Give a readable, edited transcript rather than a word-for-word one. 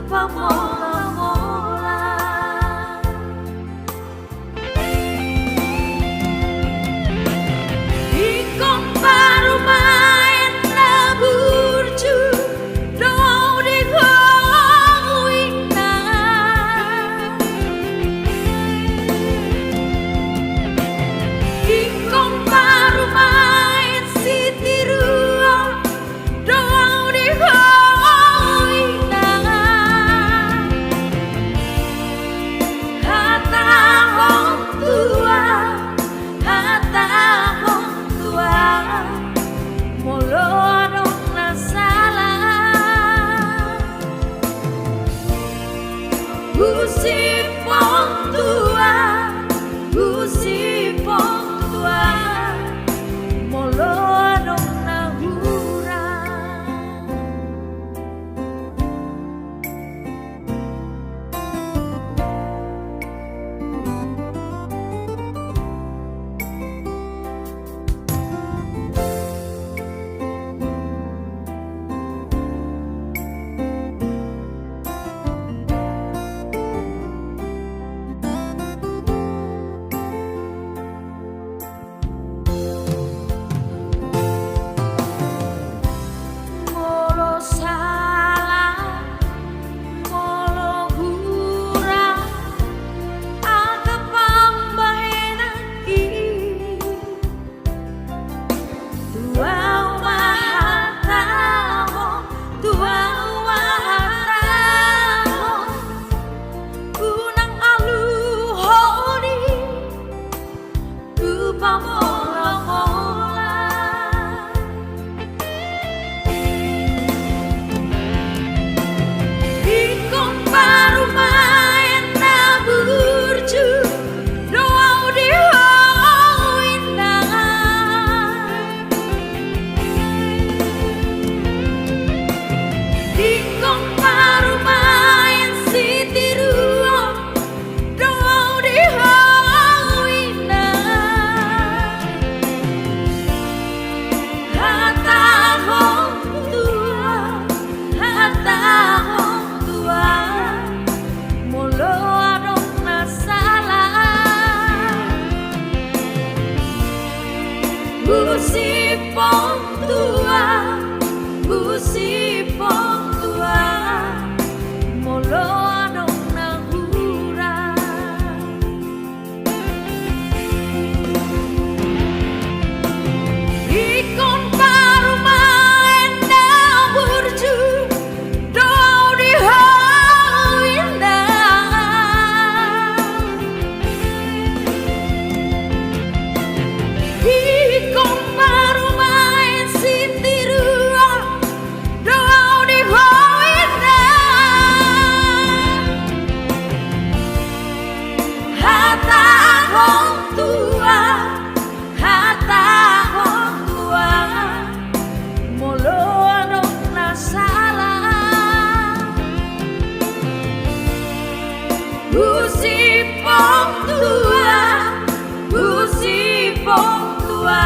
pamola-mola. Ikon baru main naburju doa di goina. Ikon baru main sitirua doa di goina. Hata hong tua, hata hong tua, molo dong na salah. Usipong tua, usipong tua, molo dong na hurang. Molo salah, molo hurang, aga pambahenaki. Tua wahatamo, tua wahatamo, unang aluhoni, ku pamola-mola. Ikon baru main naburju doa di hoina. Ikon baru main sitirua doa di hoina. Hata hong tua, hata hong tua, molo adong na salah. Usipong tua, usipong tua, molo adong na hurang. Ikon baru main naburju doa di hoina. Ikon baru main sitirua doa di hoina. Hata hong tua, hata hong tua, molo adong na salah. Usipong tua, usipong tua,